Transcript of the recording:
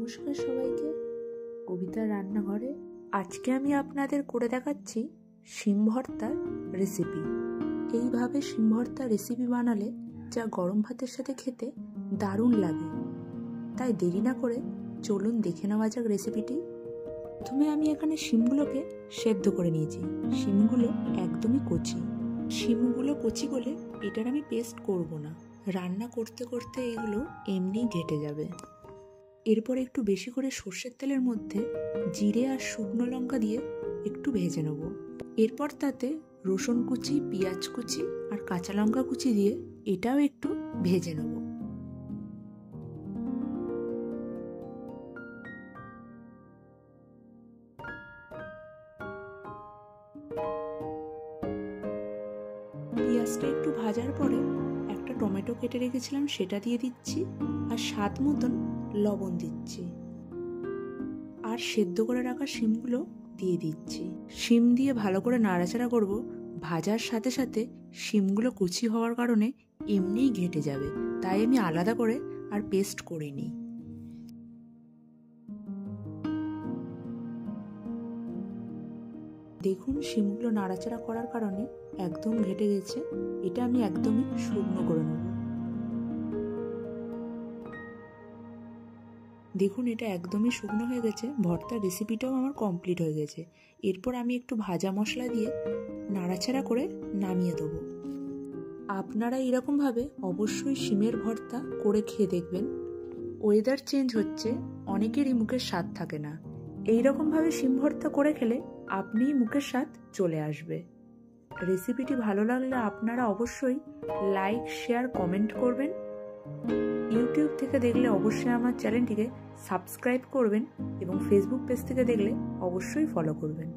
নমস্কার সবাইকে, কবিতার রান্নাঘরে আজকে আমি আপনাদের করে দেখাচ্ছি শিম ভর্তার রেসিপি। এইভাবে শিম ভর্তার রেসিপি বানালে যা গরম ভাতের সাথে খেতে দারুণ লাগে। তাই দেরি না করে চলুন দেখে নেওয়া যাক রেসিপিটি। প্রথমে আমি এখানে শিমগুলোকে সেদ্ধ করে নিয়েছি। শিমগুলো একদমই কচি। শিমগুলো কচি বলে এটার আমি পেস্ট করব না, রান্না করতে করতে এগুলো এমনিই ঘেটে যাবে। এরপর একটু বেশি করে সর্ষের তেলের মধ্যে জিরে আর শুকনো লঙ্কা দিয়ে একটু ভেজে নেব। এরপর তাতে রসুন কুচি, পেঁয়াজ কুচি আর কাঁচা লঙ্কা কুচি দিয়ে এটাও একটু ভেজে নেব। পেঁয়াজটা একটু ভাজার পরে একটা টমেটো কেটে রেখেছিলাম সেটা দিয়ে দিচ্ছি, আর স্বাদ মতন লবণ দিচ্ছি, আর সেদ্ধ করে রাখা শিমগুলো দিয়ে দিচ্ছি। শিম দিয়ে ভালো করে নাড়াচাড়া করব। ভাজার সাথে সাথে শিমগুলো কুচি হওয়ার কারণে এমনিই ঘেটে যাবে, তাই আমি আলাদা করে আর পেস্ট করিনি। দেখুন শিমগুলো নাড়াচাড়া করার কারণে একদম ঘেটে গেছে। এটা আমি একদমই শুকনো করে নেব। দেখুন এটা একদমই শুকনো হয়ে গেছে। ভর্তার রেসিপিটাও আমার কমপ্লিট হয়ে গেছে। এরপর আমি একটু ভাজা মশলা দিয়ে নাড়াচাড়া করে নামিয়ে দেবো। আপনারা এরকমভাবে অবশ্যই শিমের ভর্তা করে খেয়ে দেখবেন। ওয়েদার চেঞ্জ হচ্ছে, অনেকেরই মুখের স্বাদ থাকে না। এইরকমভাবে শিম ভর্তা করে খেলে আপনিই মুখের স্বাদ চলে আসবে। রেসিপিটি ভালো লাগলে আপনারা অবশ্যই লাইক, শেয়ার, কমেন্ট করবেন। ইউটিউব থেকে দেখলে অবশ্যই আমার চ্যানেলটিকে সাবস্ক্রাইব করবেন এবং ফেসবুক পেজ থেকে দেখলে অবশ্যই ফলো করবেন।